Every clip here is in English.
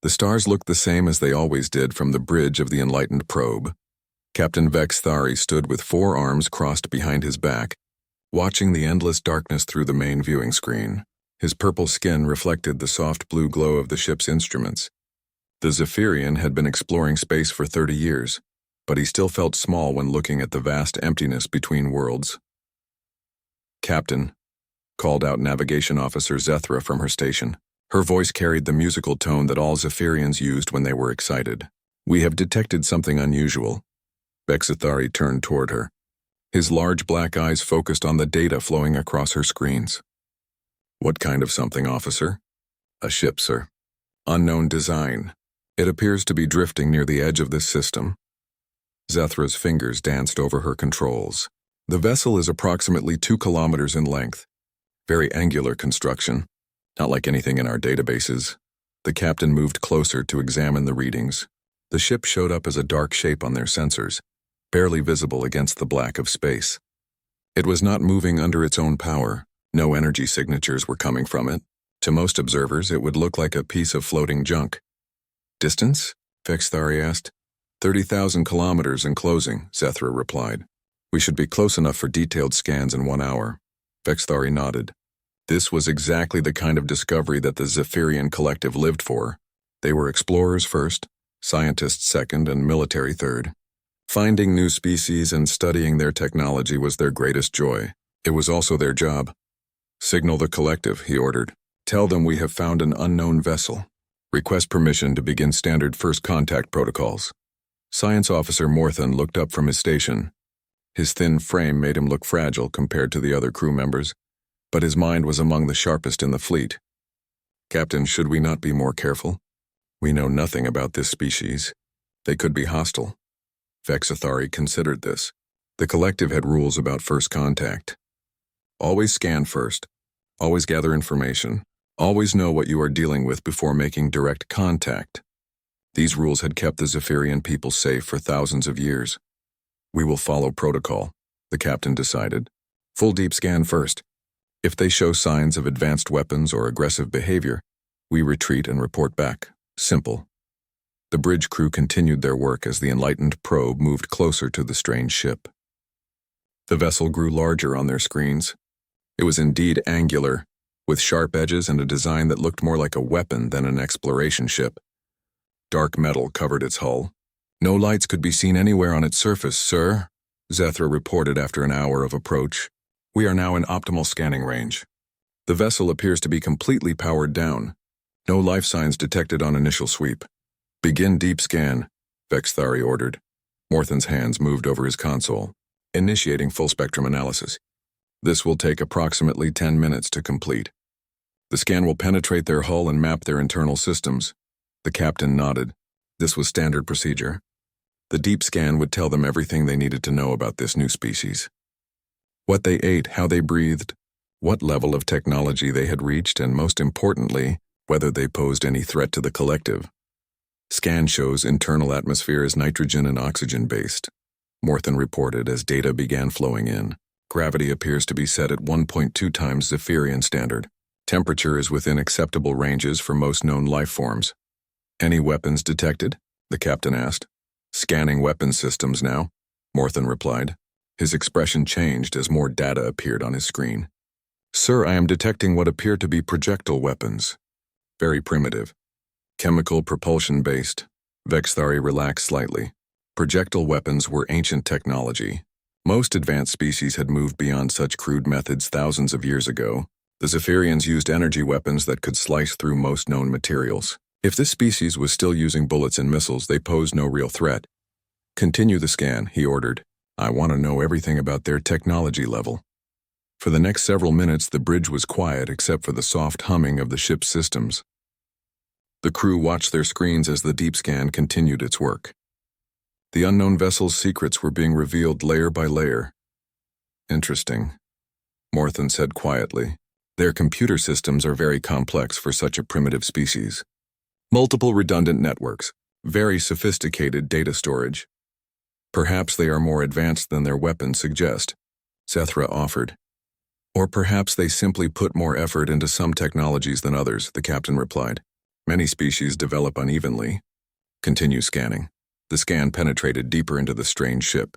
The stars looked the same as they always did from the bridge of the enlightened probe. Captain Vex Thari stood with 4 arms crossed behind his back, watching the endless darkness through the main viewing screen. His purple skin reflected the soft blue glow of the ship's instruments. The Zephyrian had been exploring space for 30 years, but he still felt small when looking at the vast emptiness between worlds. "Captain," called out Navigation Officer Zethra from her station. Her voice carried the musical tone that all Zephyrians used when they were excited. "We have detected something unusual." Vexathari turned toward her. His large black eyes focused on the data flowing across her screens. "What kind of something, officer?" "A ship, sir. Unknown design. It appears to be drifting near the edge of this system." Zethra's fingers danced over her controls. "The vessel is approximately 2 kilometers in length. Very angular construction. Not like anything in our databases." The captain moved closer to examine the readings. The ship showed up as a dark shape on their sensors, barely visible against the black of space. It was not moving under its own power. No energy signatures were coming from it. To most observers, it would look like a piece of floating junk. "Distance?" Vexthari asked. 30,000 kilometers and closing, Zethra replied. "We should be close enough for detailed scans in 1 hour." Vexthari nodded. This was exactly the kind of discovery that the Zephyrian collective lived for. They were explorers first, scientists second, and military third. Finding new species and studying their technology was their greatest joy. It was also their job. "Signal the collective," he ordered. "Tell them we have found an unknown vessel. Request permission to begin standard first contact protocols." Science Officer Morthan looked up from his station. His thin frame made him look fragile compared to the other crew members, but his mind was among the sharpest in the fleet. "Captain, should we not be more careful? We know nothing about this species. They could be hostile." Vexathari considered this. The collective had rules about first contact. Always scan first. Always gather information. Always know what you are dealing with before making direct contact. These rules had kept the Zephyrian people safe for thousands of years. "We will follow protocol," the captain decided. "Full deep scan first. If they show signs of advanced weapons or aggressive behavior, we retreat and report back. Simple." The bridge crew continued their work as the enlightened probe moved closer to the strange ship. The vessel grew larger on their screens. It was indeed angular, with sharp edges and a design that looked more like a weapon than an exploration ship. Dark metal covered its hull. "No lights could be seen anywhere on its surface, sir," Zethra reported after an hour of approach. "We are now in optimal scanning range. The vessel appears to be completely powered down. No life signs detected on initial sweep." "Begin deep scan," Vexthari ordered. Morthan's hands moved over his console, initiating full spectrum analysis. "This will take approximately 10 minutes to complete. The scan will penetrate their hull and map their internal systems." The captain nodded. This was standard procedure. The deep scan would tell them everything they needed to know about this new species. What they ate, how they breathed, what level of technology they had reached, and most importantly, whether they posed any threat to the collective. "Scan shows internal atmosphere is nitrogen and oxygen-based," Morthan reported as data began flowing in. "Gravity appears to be set at 1.2 times Zephyrian standard. Temperature is within acceptable ranges for most known life forms." "Any weapons detected?" the captain asked. "Scanning weapons systems now," Morthan replied. His expression changed as more data appeared on his screen. "Sir, I am detecting what appear to be projectile weapons. Very primitive. Chemical propulsion-based." Vexthari relaxed slightly. Projectile weapons were ancient technology. Most advanced species had moved beyond such crude methods thousands of years ago. The Zephyrians used energy weapons that could slice through most known materials. If this species was still using bullets and missiles, they posed no real threat. "Continue the scan," he ordered. "I want to know everything about their technology level." For the next several minutes, the bridge was quiet except for the soft humming of the ship's systems. The crew watched their screens as the deep scan continued its work. The unknown vessel's secrets were being revealed layer by layer. "Interesting," Morthan said quietly. "Their computer systems are very complex for such a primitive species. Multiple redundant networks, very sophisticated data storage. Perhaps they are more advanced than their weapons suggest," Zethra offered. "Or perhaps they simply put more effort into some technologies than others," the captain replied. Many species develop unevenly. Continue scanning. The scan penetrated deeper into the strange ship.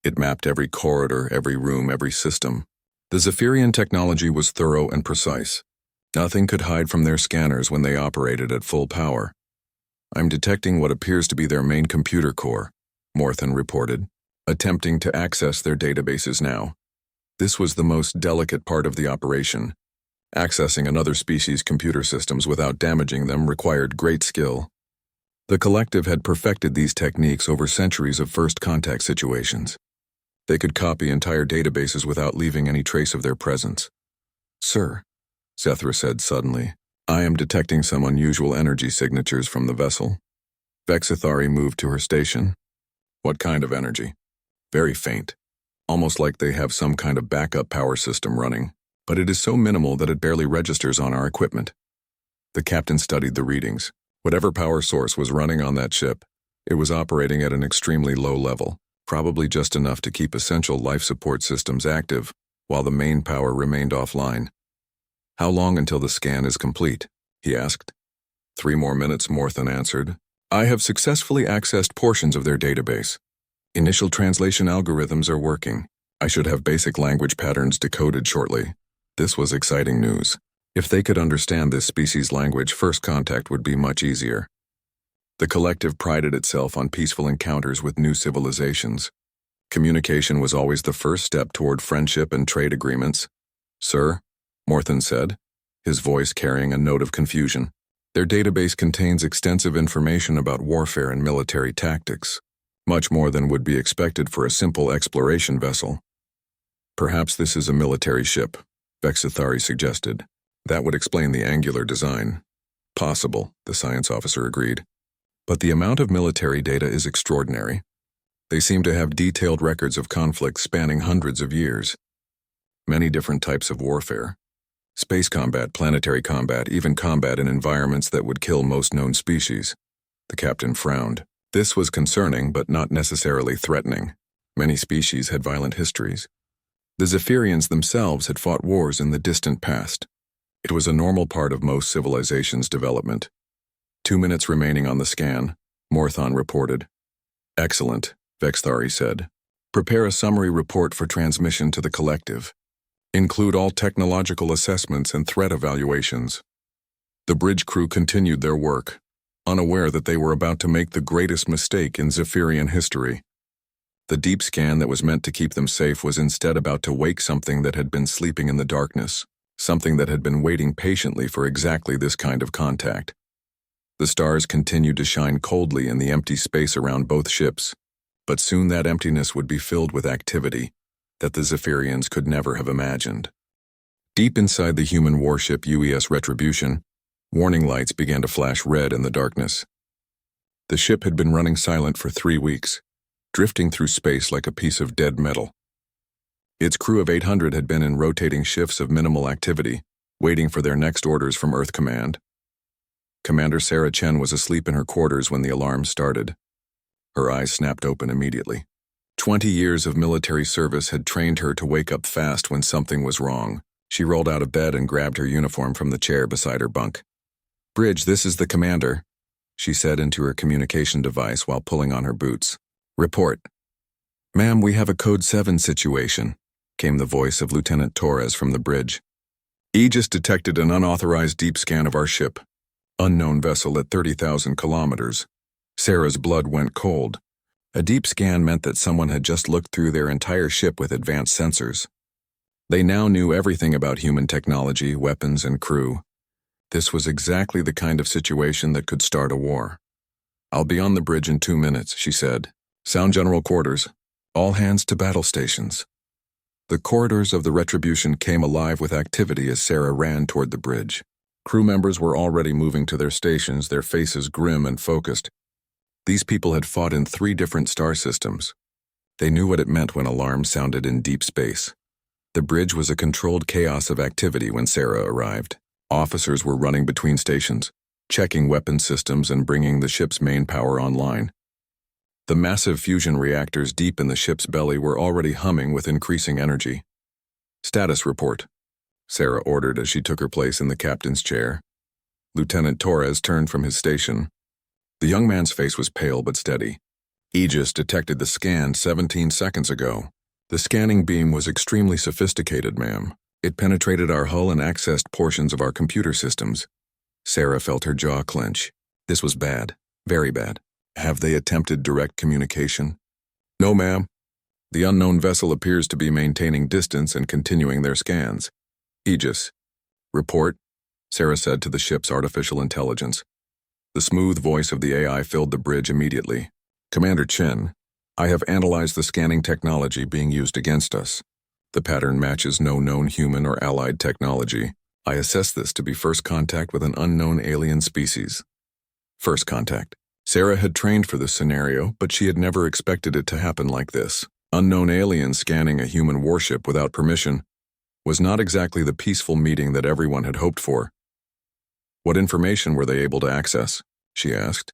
It mapped every corridor, every room, every system. The Zephyrian technology was thorough and precise. Nothing could hide from their scanners when they operated at full power. "I'm detecting what appears to be their main computer core," Morthan reported, attempting to access their databases now. This was the most delicate part of the operation. Accessing another species' computer systems without damaging them required great skill. The collective had perfected these techniques over centuries of first contact situations. They could copy entire databases without leaving any trace of their presence. "Sir," Zethra said suddenly, "I am detecting some unusual energy signatures from the vessel." Vexithari moved to her station. "What kind of energy?" "Very faint. Almost like they have some kind of backup power system running, but it is so minimal that it barely registers on our equipment." The captain studied the readings. Whatever power source was running on that ship, it was operating at an extremely low level, probably just enough to keep essential life support systems active, while the main power remained offline. "How long until the scan is complete?" he asked. 3 more minutes, Morthan answered. "I have successfully accessed portions of their database. Initial translation algorithms are working. I should have basic language patterns decoded shortly." This was exciting news. If they could understand this species' language, first contact would be much easier. The collective prided itself on peaceful encounters with new civilizations. Communication was always the first step toward friendship and trade agreements. "Sir," Morthan said, his voice carrying a note of confusion. "Their database contains extensive information about warfare and military tactics, much more than would be expected for a simple exploration vessel." "Perhaps this is a military ship," Vexithari suggested. "That would explain the angular design." "Possible," the science officer agreed. "But the amount of military data is extraordinary. They seem to have detailed records of conflicts spanning hundreds of years. Many different types of warfare. Space combat, planetary combat, even combat in environments that would kill most known species." The captain frowned. This was concerning, but not necessarily threatening. Many species had violent histories. The Zephyrians themselves had fought wars in the distant past. It was a normal part of most civilizations' development. 2 minutes remaining on the scan, Morthan reported. "Excellent," Vexthari said. "Prepare a summary report for transmission to the collective. Include all technological assessments and threat evaluations." The bridge crew continued their work, unaware that they were about to make the greatest mistake in Zephyrian history. The deep scan that was meant to keep them safe was instead about to wake something that had been sleeping in the darkness, something that had been waiting patiently for exactly this kind of contact. The stars continued to shine coldly in the empty space around both ships, but soon that emptiness would be filled with activity that the Zephyrians could never have imagined. Deep inside the human warship UES Retribution, warning lights began to flash red in the darkness. The ship had been running silent for 3 weeks, drifting through space like a piece of dead metal. Its crew of 800 had been in rotating shifts of minimal activity, waiting for their next orders from Earth Command. Commander Sarah Chen was asleep in her quarters when the alarm started. Her eyes snapped open immediately. 20 years of military service had trained her to wake up fast when something was wrong. She rolled out of bed and grabbed her uniform from the chair beside her bunk. "Bridge, this is the commander," she said into her communication device while pulling on her boots. "Report." "Ma'am, we have a Code 7 situation," came the voice of Lieutenant Torres from the bridge. "Aegis detected an unauthorized deep scan of our ship. Unknown vessel at 30,000 kilometers. Sarah's blood went cold. A deep scan meant that someone had just looked through their entire ship with advanced sensors. They now knew everything about human technology, weapons, and crew. This was exactly the kind of situation that could start a war. "I'll be on the bridge in 2 minutes," she said. "Sound general quarters. All hands to battle stations." The corridors of the Retribution came alive with activity as Sarah ran toward the bridge. Crew members were already moving to their stations, their faces grim and focused. These people had fought in 3 different star systems. They knew what it meant when alarms sounded in deep space. The bridge was a controlled chaos of activity when Sarah arrived. Officers were running between stations, checking weapon systems and bringing the ship's main power online. The massive fusion reactors deep in the ship's belly were already humming with increasing energy. "Status report," Sarah ordered as she took her place in the captain's chair. Lieutenant Torres turned from his station. The young man's face was pale but steady. Aegis detected the scan 17 seconds ago. The scanning beam was extremely sophisticated, ma'am. It penetrated our hull and accessed portions of our computer systems. Sarah felt her jaw clench. This was bad. Very bad. Have they attempted direct communication? No, ma'am. The unknown vessel appears to be maintaining distance and continuing their scans. Aegis. Report, Sarah said to the ship's artificial intelligence. The smooth voice of the AI filled the bridge immediately. Commander Chen, I have analyzed the scanning technology being used against us. The pattern matches no known human or allied technology. I assess this to be first contact with an unknown alien species. First contact. Sarah had trained for this scenario, but she had never expected it to happen like this. Unknown aliens scanning a human warship without permission was not exactly the peaceful meeting that everyone had hoped for. What information were they able to access? She asked.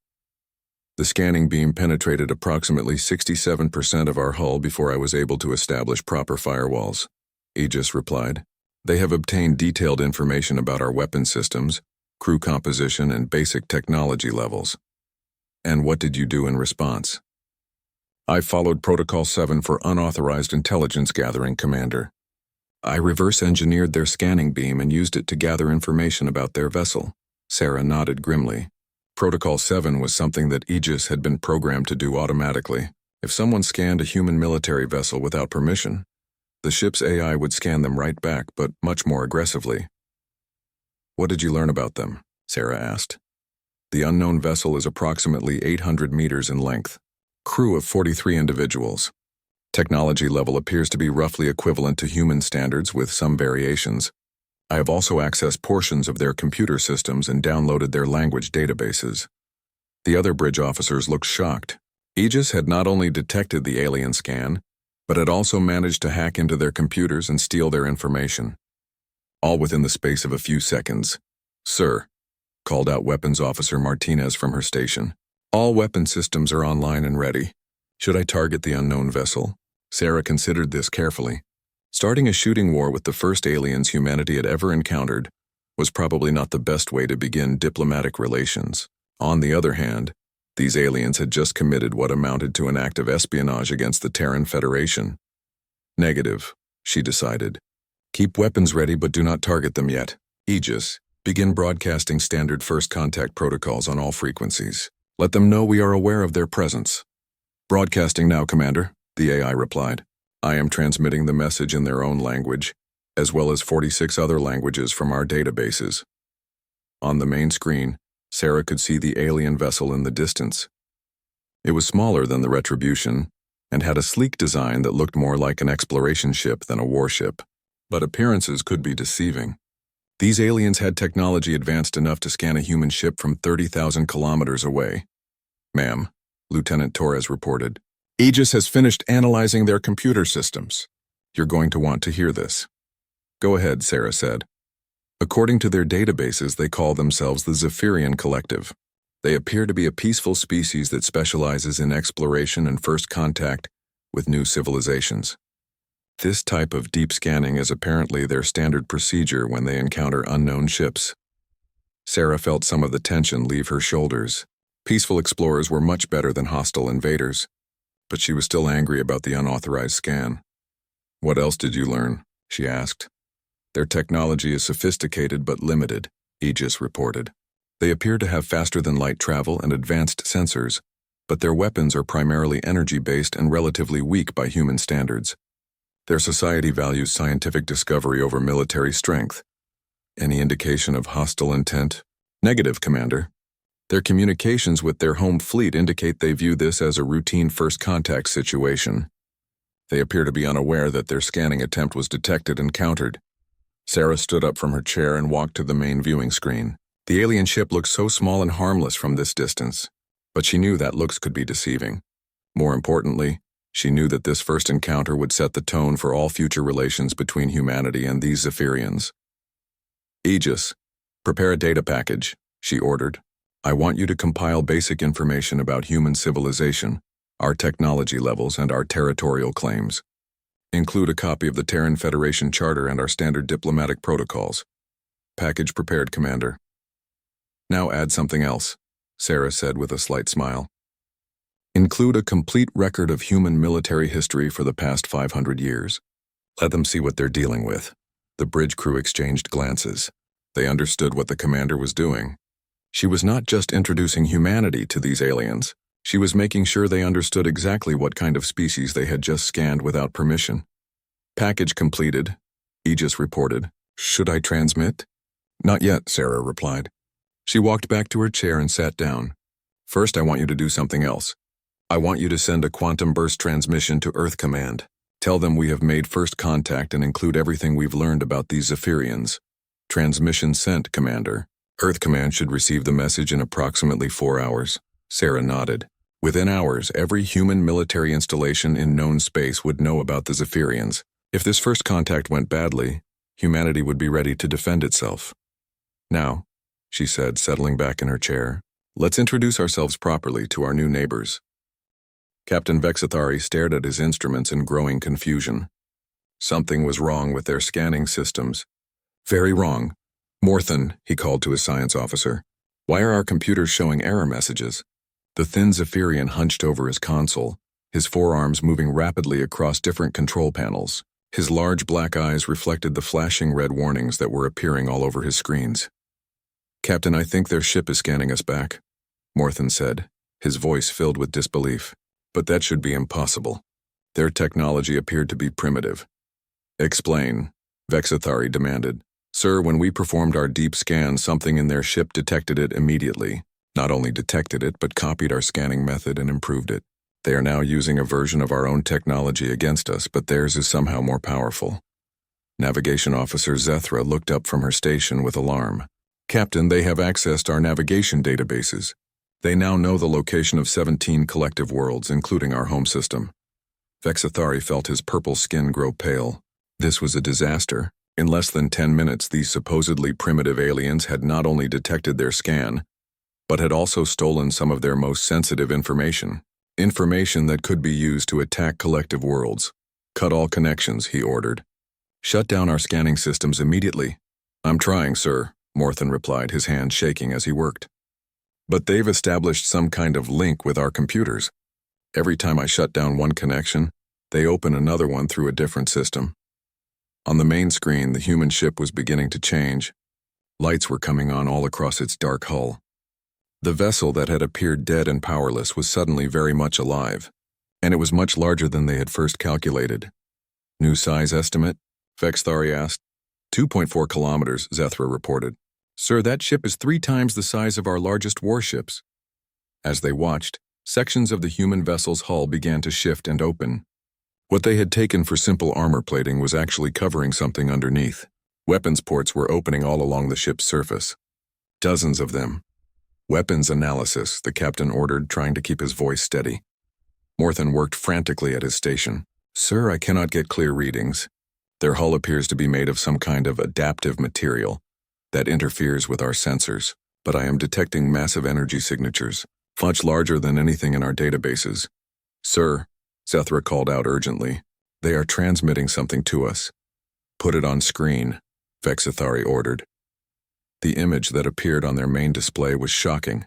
The scanning beam penetrated approximately 67% of our hull before I was able to establish proper firewalls, Aegis replied. They have obtained detailed information about our weapon systems, crew composition, and basic technology levels. And what did you do in response? I followed Protocol 7 for unauthorized intelligence gathering, Commander. I reverse-engineered their scanning beam and used it to gather information about their vessel. Sarah nodded grimly. Protocol 7 was something that Aegis had been programmed to do automatically. If someone scanned a human military vessel without permission, the ship's AI would scan them right back, but much more aggressively. What did you learn about them? Sarah asked. The unknown vessel is approximately 800 meters in length. Crew of 43 individuals. Technology level appears to be roughly equivalent to human standards with some variations. I have also accessed portions of their computer systems and downloaded their language databases. The other bridge officers looked shocked. Aegis had not only detected the alien scan, but had also managed to hack into their computers and steal their information. All within the space of a few seconds. Sir, called out Weapons Officer Martinez from her station. All weapon systems are online and ready. Should I target the unknown vessel? Sarah considered this carefully. Starting a shooting war with the first aliens humanity had ever encountered was probably not the best way to begin diplomatic relations. On the other hand, these aliens had just committed what amounted to an act of espionage against the Terran Federation. Negative, she decided. Keep weapons ready but do not target them yet. Aegis, begin broadcasting standard first contact protocols on all frequencies. Let them know we are aware of their presence. Broadcasting now, Commander, the AI replied. I am transmitting the message in their own language, as well as 46 other languages from our databases. On the main screen, Sarah could see the alien vessel in the distance. It was smaller than the Retribution, and had a sleek design that looked more like an exploration ship than a warship. But appearances could be deceiving. These aliens had technology advanced enough to scan a human ship from 30,000 kilometers away. Ma'am, Lieutenant Torres reported. Aegis has finished analyzing their computer systems. You're going to want to hear this. Go ahead, Sarah said. According to their databases, they call themselves the Zephyrian Collective. They appear to be a peaceful species that specializes in exploration and first contact with new civilizations. This type of deep scanning is apparently their standard procedure when they encounter unknown ships. Sarah felt some of the tension leave her shoulders. Peaceful explorers were much better than hostile invaders. But she was still angry about the unauthorized scan. What else did you learn? She asked. Their technology is sophisticated but limited, Aegis reported. They appear to have faster-than-light travel and advanced sensors, but their weapons are primarily energy-based and relatively weak by human standards. Their society values scientific discovery over military strength. Any indication of hostile intent? Negative, Commander. Their communications with their home fleet indicate they view this as a routine first contact situation. They appear to be unaware that their scanning attempt was detected and countered. Sarah stood up from her chair and walked to the main viewing screen. The alien ship looked so small and harmless from this distance, but she knew that looks could be deceiving. More importantly, she knew that this first encounter would set the tone for all future relations between humanity and these Zephyrians. Aegis, prepare a data package, she ordered. I want you to compile basic information about human civilization, our technology levels, and our territorial claims. Include a copy of the Terran Federation Charter and our standard diplomatic protocols. Package prepared, Commander. Now add something else, Sarah said with a slight smile. Include a complete record of human military history for the past 500 years. Let them see what they're dealing with. The bridge crew exchanged glances. They understood what the commander was doing. She was not just introducing humanity to these aliens. She was making sure they understood exactly what kind of species they had just scanned without permission. Package completed, Aegis reported. Should I transmit? Not yet, Sarah replied. She walked back to her chair and sat down. First, I want you to do something else. I want you to send a quantum burst transmission to Earth Command. Tell them we have made first contact and include everything we've learned about these Zephyrians. Transmission sent, Commander. Earth Command should receive the message in approximately 4 hours. Sarah nodded. Within hours, every human military installation in known space would know about the Zephyrians. If this first contact went badly, humanity would be ready to defend itself. Now, she said, settling back in her chair, let's introduce ourselves properly to our new neighbors. Captain Vexathari stared at his instruments in growing confusion. Something was wrong with their scanning systems. Very wrong. Morthan, he called to his science officer. Why are our computers showing error messages? The thin Zephyrian hunched over his console, his forearms moving rapidly across different control panels. His large black eyes reflected the flashing red warnings that were appearing all over his screens. Captain, I think their ship is scanning us back, Morthan said, his voice filled with disbelief. But that should be impossible. Their technology appeared to be primitive. Explain, Vexathari demanded. Sir, when we performed our deep scan, something in their ship detected it immediately. Not only detected it, but copied our scanning method and improved it. They are now using a version of our own technology against us, but theirs is somehow more powerful. Navigation Officer Zethra looked up from her station with alarm. Captain, they have accessed our navigation databases. They now know the location of 17 collective worlds, including our home system. Vexathari felt his purple skin grow pale. This was a disaster. In less than 10 minutes, these supposedly primitive aliens had not only detected their scan, but had also stolen some of their most sensitive information. Information that could be used to attack collective worlds. Cut all connections, he ordered. Shut down our scanning systems immediately. I'm trying, sir, Morthan replied, his hand shaking as he worked. But they've established some kind of link with our computers. Every time I shut down one connection, they open another one through a different system. On the main screen, the human ship was beginning to change. Lights were coming on all across its dark hull. The vessel that had appeared dead and powerless was suddenly very much alive, and it was much larger than they had first calculated. New size estimate? Vexathari asked. 2.4 kilometers, Zethra reported. Sir, that ship is 3 times the size of our largest warships. As they watched, sections of the human vessel's hull began to shift and open. What they had taken for simple armor plating was actually covering something underneath. Weapons ports were opening all along the ship's surface. Dozens of them. Weapons analysis, the captain ordered, trying to keep his voice steady. Morthan worked frantically at his station. Sir, I cannot get clear readings. Their hull appears to be made of some kind of adaptive material that interferes with our sensors, but I am detecting massive energy signatures, much larger than anything in our databases. Sir, Zethra called out urgently, they are transmitting something to us. Put it on screen, Vexathari ordered. The image that appeared on their main display was shocking.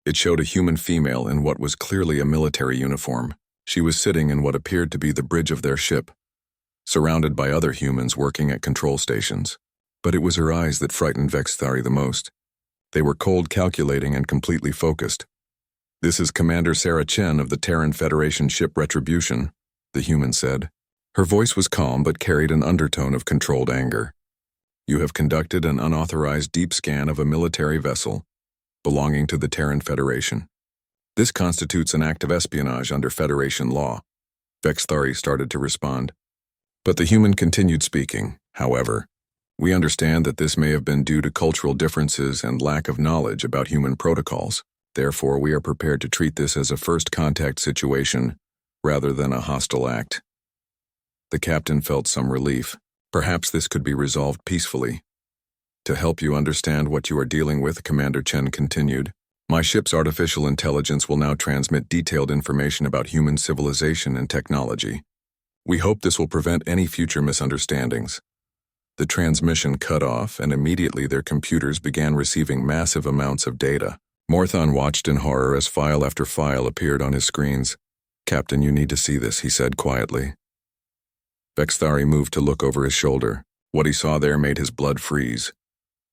It showed a human female in what was clearly a military uniform. She was sitting in what appeared to be the bridge of their ship, surrounded by other humans working at control stations. But it was her eyes that frightened Vexathari the most. They were cold, calculating, and completely focused. This is Commander Sarah Chen of the Terran Federation ship Retribution, the human said. Her voice was calm but carried an undertone of controlled anger. You have conducted an unauthorized deep scan of a military vessel belonging to the Terran Federation. This constitutes an act of espionage under Federation law. Vexathari started to respond. But the human continued speaking, however. We understand that this may have been due to cultural differences and lack of knowledge about human protocols. Therefore, we are prepared to treat this as a first contact situation rather than a hostile act. The captain felt some relief. Perhaps this could be resolved peacefully. To help you understand what you are dealing with, Commander Chen continued, my ship's artificial intelligence will now transmit detailed information about human civilization and technology. We hope this will prevent any future misunderstandings. The transmission cut off, and immediately their computers began receiving massive amounts of data. Morthon watched in horror as file after file appeared on his screens. "Captain, you need to see this," he said quietly. Vexthari moved to look over his shoulder. What he saw there made his blood freeze.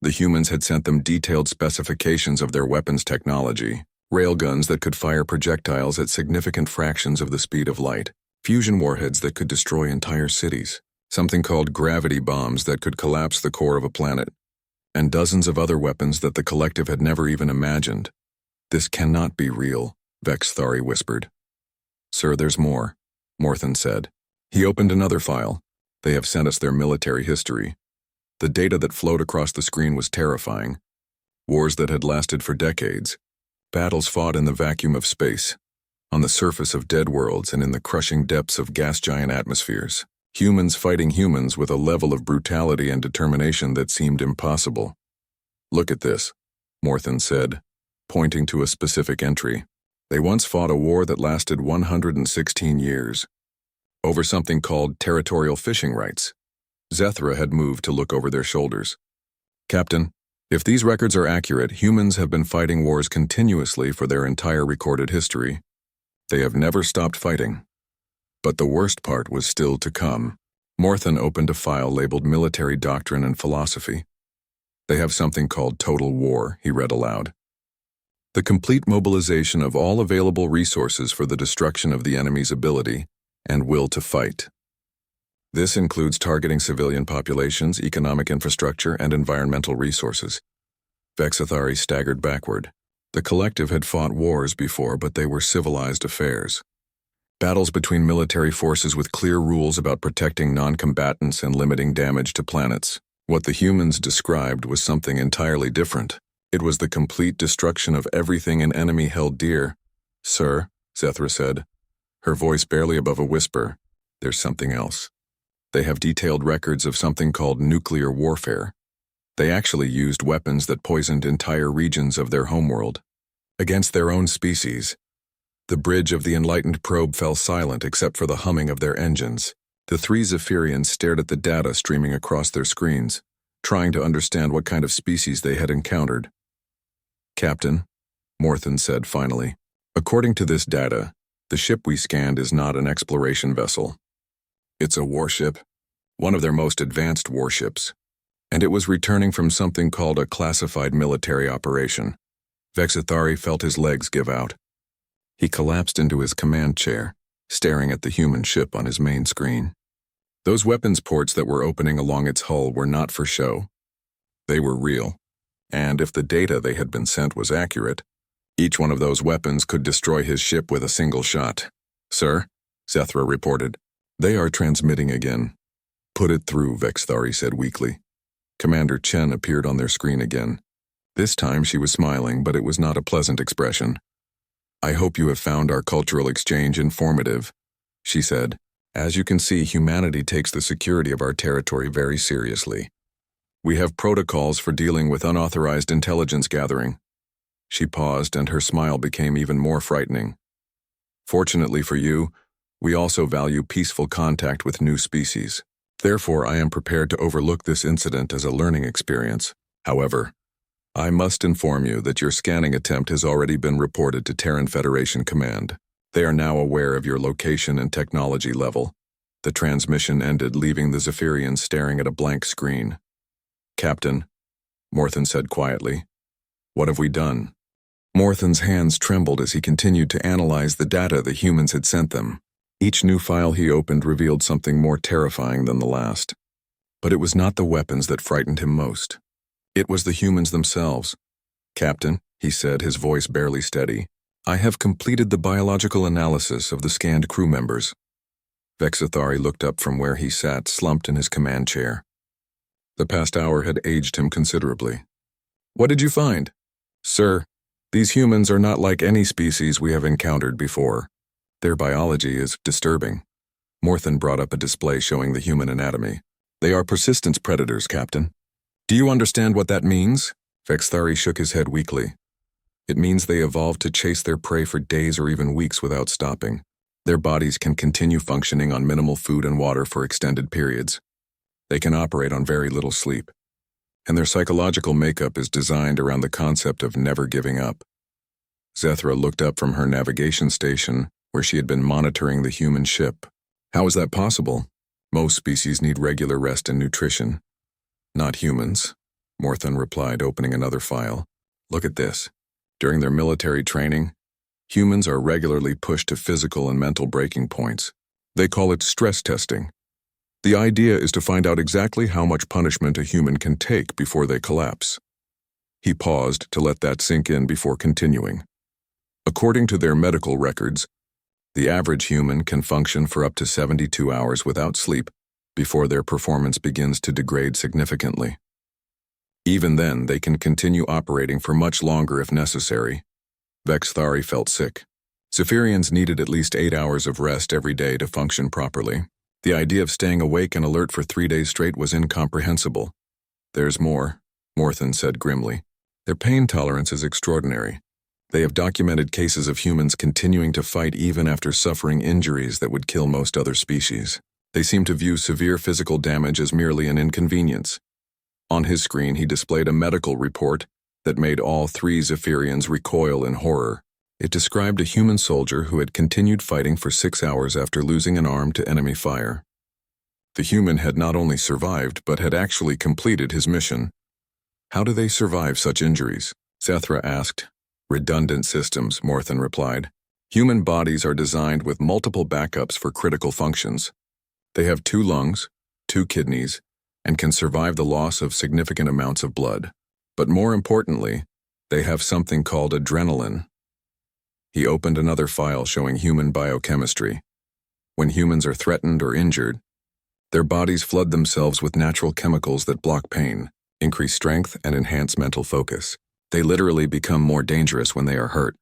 The humans had sent them detailed specifications of their weapons technology. Railguns that could fire projectiles at significant fractions of the speed of light. Fusion warheads that could destroy entire cities. Something called gravity bombs that could collapse the core of a planet. And dozens of other weapons that the collective had never even imagined. "This cannot be real," Vexthari whispered. "Sir, there's more," Morthon said. He opened another file. "They have sent us their military history." The data that flowed across the screen was terrifying. Wars that had lasted for decades. Battles fought in the vacuum of space, on the surface of dead worlds and in the crushing depths of gas-giant atmospheres. Humans fighting humans with a level of brutality and determination that seemed impossible. "Look at this," Morthon said, pointing to a specific entry. "They once fought a war that lasted 116 years, over something called territorial fishing rights." Zethra had moved to look over their shoulders. "Captain, if these records are accurate, humans have been fighting wars continuously for their entire recorded history. They have never stopped fighting. But the worst part was still to come." Morthon opened a file labeled Military Doctrine and Philosophy. "They have something called Total War," he read aloud. "The complete mobilization of all available resources for the destruction of the enemy's ability and will to fight. This includes targeting civilian populations, economic infrastructure, and environmental resources." Vexthari staggered backward. The collective had fought wars before, but they were civilized affairs. Battles between military forces with clear rules about protecting non-combatants and limiting damage to planets. What the humans described was something entirely different. It was the complete destruction of everything an enemy held dear. "Sir," Zethra said, her voice barely above a whisper, "there's something else. They have detailed records of something called nuclear warfare. They actually used weapons that poisoned entire regions of their homeworld. Against their own species." The bridge of the enlightened probe fell silent except for the humming of their engines. The three Zephyrians stared at the data streaming across their screens, trying to understand what kind of species they had encountered. "Captain," Morthon said finally, "according to this data, the ship we scanned is not an exploration vessel. It's a warship, one of their most advanced warships, and it was returning from something called a classified military operation." Vexthari felt his legs give out. He collapsed into his command chair, staring at the human ship on his main screen. Those weapons ports that were opening along its hull were not for show. They were real, and if the data they had been sent was accurate, each one of those weapons could destroy his ship with a single shot. "Sir," Zethra reported, "they are transmitting again." "Put it through," Vexthari said weakly. Commander Chen appeared on their screen again. This time she was smiling, but it was not a pleasant expression. "I hope you have found our cultural exchange informative," she said. "As you can see, humanity takes the security of our territory very seriously. We have protocols for dealing with unauthorized intelligence gathering." She paused, and her smile became even more frightening. "Fortunately for you, we also value peaceful contact with new species. Therefore, I am prepared to overlook this incident as a learning experience. However, I must inform you that your scanning attempt has already been reported to Terran Federation Command. They are now aware of your location and technology level." The transmission ended, leaving the Zephyrians staring at a blank screen. "Captain," Morthon said quietly, "what have we done?" Morthon's hands trembled as he continued to analyze the data the humans had sent them. Each new file he opened revealed something more terrifying than the last. But it was not the weapons that frightened him most. It was the humans themselves. "Captain," he said, his voice barely steady, "I have completed the biological analysis of the scanned crew members." Vexthari looked up from where he sat, slumped in his command chair. The past hour had aged him considerably. "What did you find?" "Sir, these humans are not like any species we have encountered before. Their biology is disturbing." Morthon brought up a display showing the human anatomy. "They are persistence predators, Captain." "Do you understand what that means?" Vexthari shook his head weakly. "It means they evolved to chase their prey for days or even weeks without stopping. Their bodies can continue functioning on minimal food and water for extended periods. They can operate on very little sleep, and their psychological makeup is designed around the concept of never giving up. Zethra looked up from her navigation station, where she had been monitoring the human ship. How is that possible? Most species need regular rest and nutrition. Not humans, Morthan replied, opening another file. Look at this. During their military training, humans are regularly pushed to physical and mental breaking points. They call it stress testing. The idea is to find out exactly how much punishment a human can take before they collapse. He paused to let that sink in before continuing. According to their medical records, the average human can function for up to 72 hours without sleep before their performance begins to degrade significantly. Even then, they can continue operating for much longer if necessary. Vexthari felt sick. Zephyrians needed at least 8 hours of rest every day to function properly. The idea of staying awake and alert for 3 days straight was incomprehensible. There's more, Morthan said grimly. Their pain tolerance is extraordinary. They have documented cases of humans continuing to fight even after suffering injuries that would kill most other species. They seem to view severe physical damage as merely an inconvenience. On his screen, he displayed a medical report that made all 3 Zephyrians recoil in horror. It described a human soldier who had continued fighting for 6 hours after losing an arm to enemy fire. The human had not only survived, but had actually completed his mission. How do they survive such injuries? Zethra asked. Redundant systems, Morthan replied. Human bodies are designed with multiple backups for critical functions. They have 2 lungs, 2 kidneys, and can survive the loss of significant amounts of blood. But more importantly, they have something called adrenaline. He opened another file showing human biochemistry. When humans are threatened or injured, their bodies flood themselves with natural chemicals that block pain, increase strength, and enhance mental focus. They literally become more dangerous when they are hurt.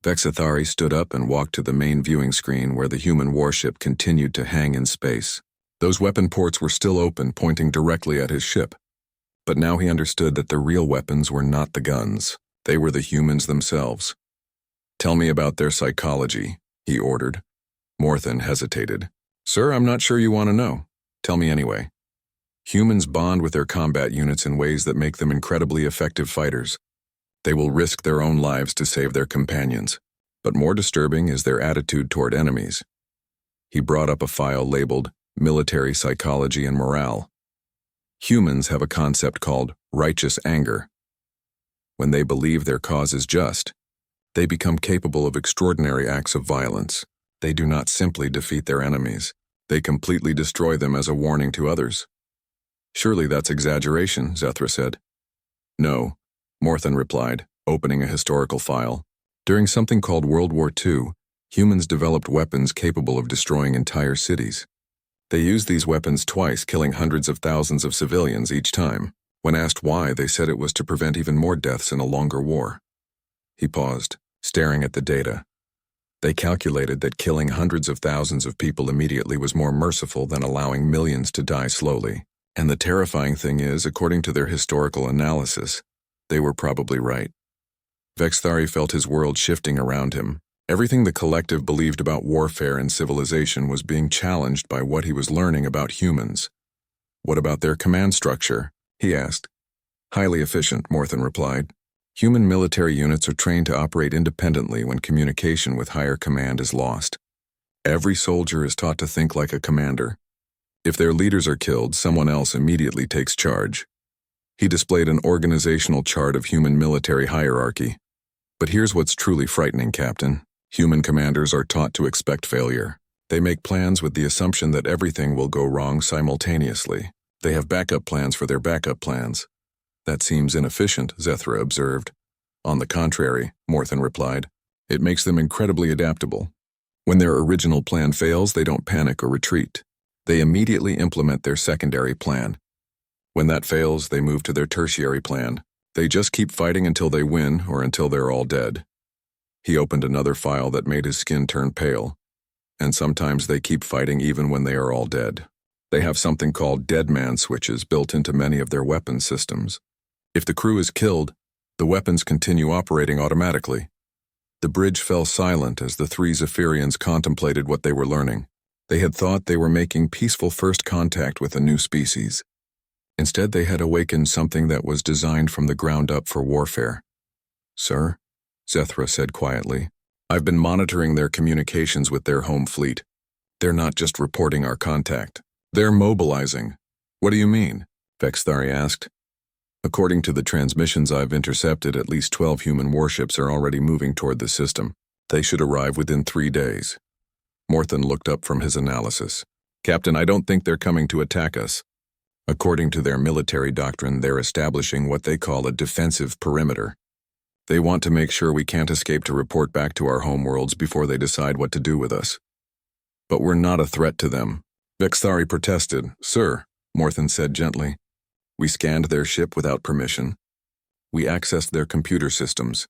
Vexthari stood up and walked to the main viewing screen where the human warship continued to hang in space. Those weapon ports were still open, pointing directly at his ship. But now he understood that the real weapons were not the guns. They were the humans themselves. Tell me about their psychology, he ordered. Morthan hesitated. Sir, I'm not sure you want to know. Tell me anyway. Humans bond with their combat units in ways that make them incredibly effective fighters. They will risk their own lives to save their companions. But more disturbing is their attitude toward enemies. He brought up a file labeled Military Psychology and Morale. Humans have a concept called righteous anger. When they believe their cause is just, they become capable of extraordinary acts of violence. They do not simply defeat their enemies. They completely destroy them as a warning to others. Surely that's exaggeration, Zethra said. No, Morthan replied, opening a historical file. During something called World War II, humans developed weapons capable of destroying entire cities. They used these weapons twice, killing hundreds of thousands of civilians each time. When asked why, they said it was to prevent even more deaths in a longer war. He paused, staring at the data. They calculated that killing hundreds of thousands of people immediately was more merciful than allowing millions to die slowly. And the terrifying thing is, according to their historical analysis, they were probably right. Vexthari felt his world shifting around him. Everything the collective believed about warfare and civilization was being challenged by what he was learning about humans. What about their command structure? He asked. Highly efficient, Morthan replied. Human military units are trained to operate independently when communication with higher command is lost. Every soldier is taught to think like a commander. If their leaders are killed, someone else immediately takes charge. He displayed an organizational chart of human military hierarchy. But here's what's truly frightening, Captain. Human commanders are taught to expect failure. They make plans with the assumption that everything will go wrong simultaneously. They have backup plans for their backup plans. That seems inefficient, Zethra observed. On the contrary, Morthan replied, it makes them incredibly adaptable. When their original plan fails, they don't panic or retreat. They immediately implement their secondary plan. When that fails, they move to their tertiary plan. They just keep fighting until they win or until they're all dead. He opened another file that made his skin turn pale. And sometimes they keep fighting even when they are all dead. They have something called dead man switches built into many of their weapon systems. If the crew is killed, the weapons continue operating automatically. The bridge fell silent as the 3 Zephyrians contemplated what they were learning. They had thought they were making peaceful first contact with a new species. Instead, they had awakened something that was designed from the ground up for warfare. "Sir," Zethra said quietly, "I've been monitoring their communications with their home fleet. They're not just reporting our contact. They're mobilizing." "What do you mean?" Vexthari asked. "According to the transmissions I've intercepted, at least 12 human warships are already moving toward the system. They should arrive within 3 days. Morthen looked up from his analysis. "Captain, I don't think they're coming to attack us. According to their military doctrine, they're establishing what they call a defensive perimeter. They want to make sure we can't escape to report back to our homeworlds before they decide what to do with us. But we're not a threat to them." Vexthari protested. "Sir," Morthen said gently, "we scanned their ship without permission. We accessed their computer systems.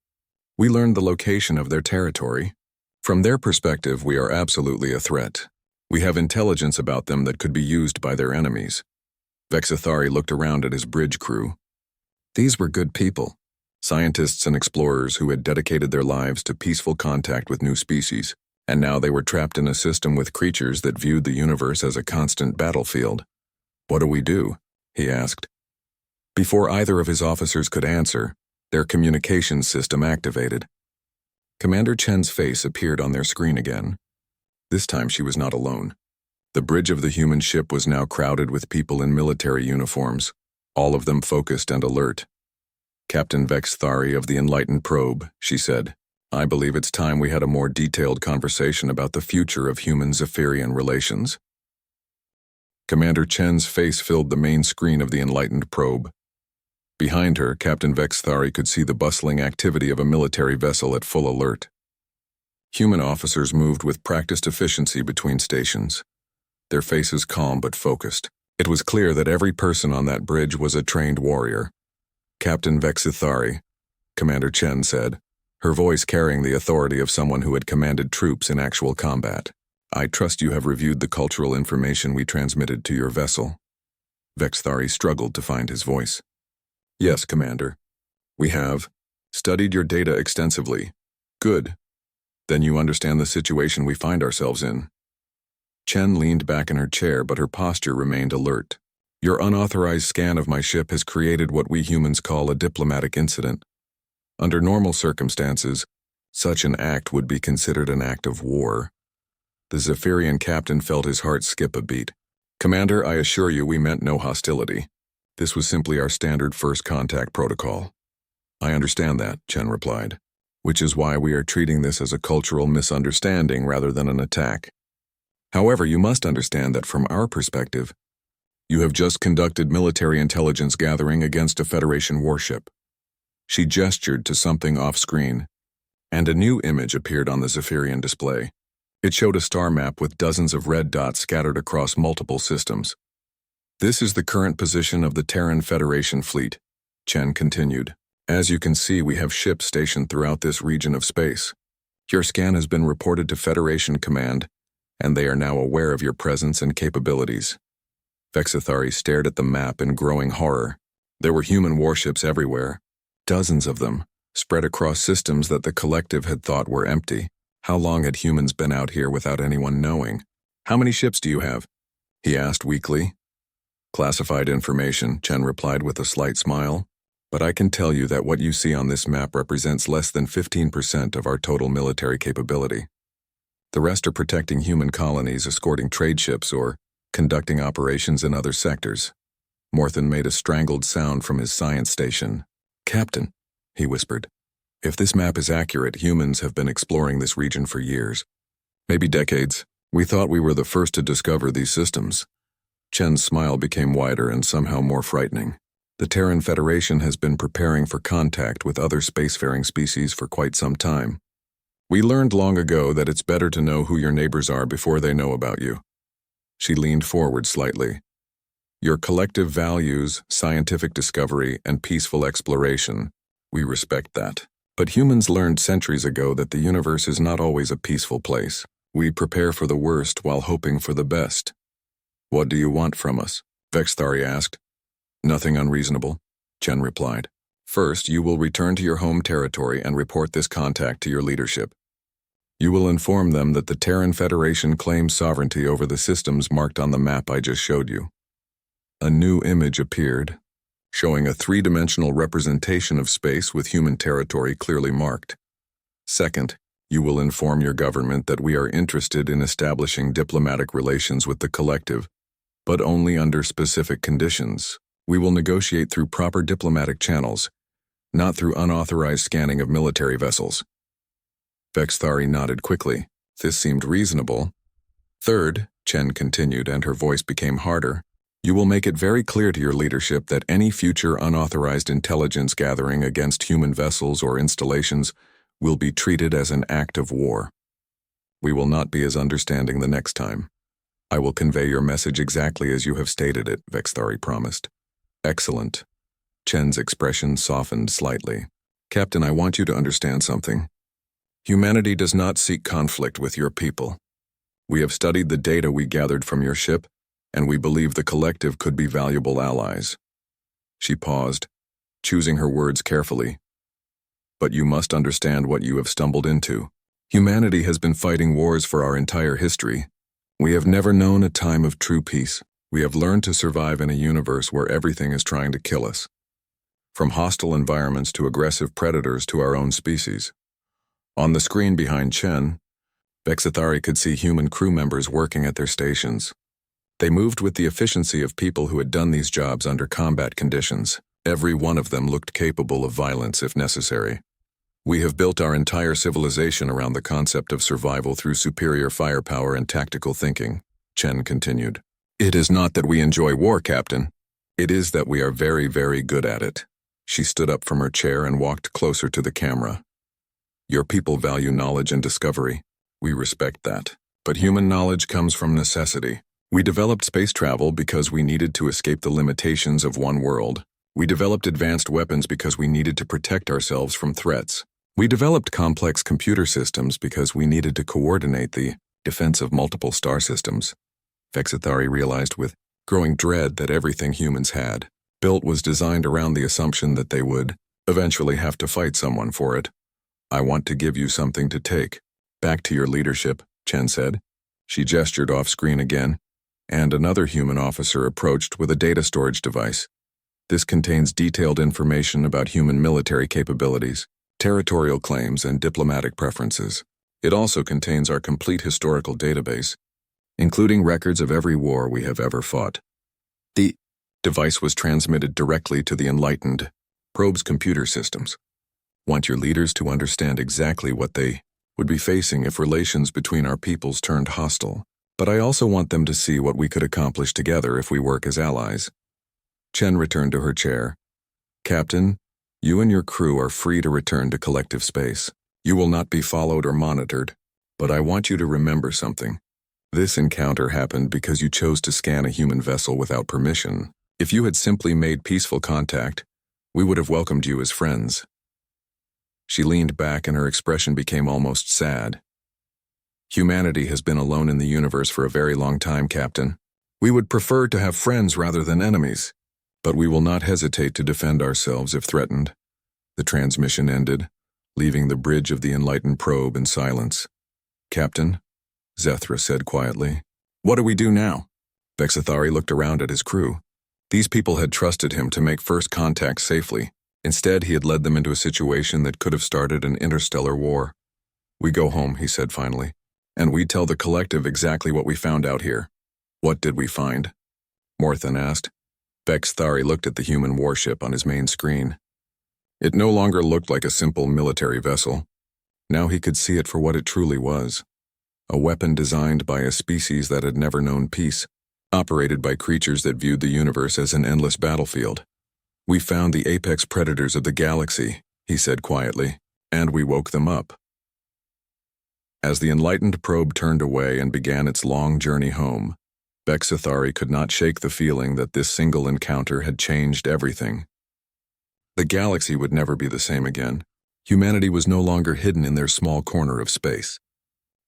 We learned the location of their territory. From their perspective, we are absolutely a threat. We have intelligence about them that could be used by their enemies." Vexithari looked around at his bridge crew. These were good people, scientists and explorers who had dedicated their lives to peaceful contact with new species, and now they were trapped in a system with creatures that viewed the universe as a constant battlefield. "What do we do?" he asked. Before either of his officers could answer, their communications system activated. Commander Chen's face appeared on their screen again. This time she was not alone. The bridge of the human ship was now crowded with people in military uniforms, all of them focused and alert. "Captain Vexthari of the Enlightened Probe," she said, "I believe it's time we had a more detailed conversation about the future of human-Zephyrian relations." Commander Chen's face filled the main screen of the Enlightened Probe. Behind her, Captain Vexthari could see the bustling activity of a military vessel at full alert. Human officers moved with practiced efficiency between stations, their faces calm but focused. It was clear that every person on that bridge was a trained warrior. "Captain Vexithari," Commander Chen said, her voice carrying the authority of someone who had commanded troops in actual combat. "I trust you have reviewed the cultural information we transmitted to your vessel." Vexthari struggled to find his voice. "Yes, Commander. We have studied your data extensively." "Good. Then you understand the situation we find ourselves in." Chen leaned back in her chair, but her posture remained alert. "Your unauthorized scan of my ship has created what we humans call a diplomatic incident. Under normal circumstances, such an act would be considered an act of war." The Zephyrian captain felt his heart skip a beat. "Commander, I assure you we meant no hostility. This was simply our standard first contact protocol." "I understand that," Chen replied, "which is why we are treating this as a cultural misunderstanding rather than an attack. However, you must understand that from our perspective, you have just conducted military intelligence gathering against a Federation warship." She gestured to something off-screen, and a new image appeared on the Zephyrian display. It showed a star map with dozens of red dots scattered across multiple systems. "This is the current position of the Terran Federation fleet," Chen continued. "As you can see, we have ships stationed throughout this region of space. Your scan has been reported to Federation Command, and they are now aware of your presence and capabilities." Vexithari stared at the map in growing horror. There were human warships everywhere, dozens of them, spread across systems that the collective had thought were empty. How long had humans been out here without anyone knowing? "How many ships do you have?" he asked weakly. "Classified information," Chen replied with a slight smile. "But I can tell you that what you see on this map represents less than 15% of our total military capability. The rest are protecting human colonies, escorting trade ships, or conducting operations in other sectors." Morthen made a strangled sound from his science station. "Captain," he whispered, "if this map is accurate, humans have been exploring this region for years, maybe decades. We thought we were the first to discover these systems." Chen's smile became wider and somehow more frightening. "The Terran Federation has been preparing for contact with other spacefaring species for quite some time. We learned long ago that it's better to know who your neighbors are before they know about you." She leaned forward slightly. "Your collective values, scientific discovery, and peaceful exploration, we respect that. But humans learned centuries ago that the universe is not always a peaceful place. We prepare for the worst while hoping for the best." "What do you want from us?" Vexthari asked. "Nothing unreasonable," Chen replied. "First, you will return to your home territory and report this contact to your leadership. You will inform them that the Terran Federation claims sovereignty over the systems marked on the map I just showed you. A new image appeared, showing a three-dimensional representation of space with human territory clearly marked. Second, you will inform your government that we are interested in establishing diplomatic relations with the collective, but only under specific conditions. We will negotiate through proper diplomatic channels, not through unauthorized scanning of military vessels. Vexthari nodded quickly. This seemed reasonable. Third, Chen continued, and her voice became harder, you will make it very clear to your leadership that any future unauthorized intelligence gathering against human vessels or installations will be treated as an act of war. We will not be as understanding the next time. I will convey your message exactly as you have stated it, Vexthari promised. Excellent. Chen's expression softened slightly. Captain, I want you to understand something. Humanity does not seek conflict with your people. We have studied the data we gathered from your ship, and we believe the collective could be valuable allies. She paused, choosing her words carefully. But you must understand what you have stumbled into. Humanity has been fighting wars for our entire history. We have never known a time of true peace. We have learned to survive in a universe where everything is trying to kill us. From hostile environments to aggressive predators to our own species. On the screen behind Chen, Vexthari could see human crew members working at their stations. They moved with the efficiency of people who had done these jobs under combat conditions. Every one of them looked capable of violence if necessary. We have built our entire civilization around the concept of survival through superior firepower and tactical thinking, Chen continued. It is not that we enjoy war, Captain. It is that we are very, very good at it. She stood up from her chair and walked closer to the camera. Your people value knowledge and discovery. We respect that. But human knowledge comes from necessity. We developed space travel because we needed to escape the limitations of one world. We developed advanced weapons because we needed to protect ourselves from threats. We developed complex computer systems because we needed to coordinate the defense of multiple star systems. Vexthari realized with growing dread that everything humans had built was designed around the assumption that they would eventually have to fight someone for it. I want to give you something to take. Back to your leadership, Chen said. She gestured off-screen again, and another human officer approached with a data storage device. This contains detailed information about human military capabilities, territorial claims, and diplomatic preferences. It also contains our complete historical database, including records of every war we have ever fought. The device was transmitted directly to the Enlightened probe's computer systems. Want your leaders to understand exactly what they would be facing if relations between our peoples turned hostile. But I also want them to see what we could accomplish together if we work as allies. Chen returned to her chair. Captain, you and your crew are free to return to collective space. You will not be followed or monitored, but I want you to remember something. This encounter happened because you chose to scan a human vessel without permission. If you had simply made peaceful contact, we would have welcomed you as friends. She leaned back and her expression became almost sad. Humanity has been alone in the universe for a very long time, Captain. We would prefer to have friends rather than enemies, but we will not hesitate to defend ourselves if threatened. The transmission ended, leaving the bridge of the Enlightened probe in silence. Captain, Zethra said quietly. What do we do now? Vexthari looked around at his crew. These people had trusted him to make first contact safely. Instead, he had led them into a situation that could have started an interstellar war. We go home, he said finally, and we tell the collective exactly what we found out here. What did we find? Morthan asked. Vexthari looked at the human warship on his main screen. It no longer looked like a simple military vessel. Now he could see it for what it truly was. A weapon designed by a species that had never known peace, operated by creatures that viewed the universe as an endless battlefield. We found the apex predators of the galaxy, he said quietly, and we woke them up. As the Enlightened probe turned away and began its long journey home, Vexthari could not shake the feeling that this single encounter had changed everything. The galaxy would never be the same again. Humanity was no longer hidden in their small corner of space.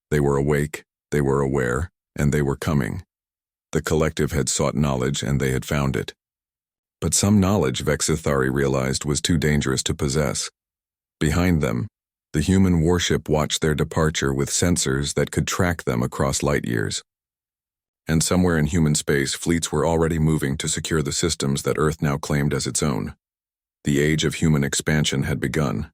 They were awake, they were aware, and they were coming. The collective had sought knowledge and they had found it. But some knowledge, Vexthari realized, was too dangerous to possess. Behind them, The human warship watched their departure with sensors that could track them across light years. And somewhere in human space, fleets were already moving to secure the systems that Earth now claimed as its own. The age of human expansion had begun,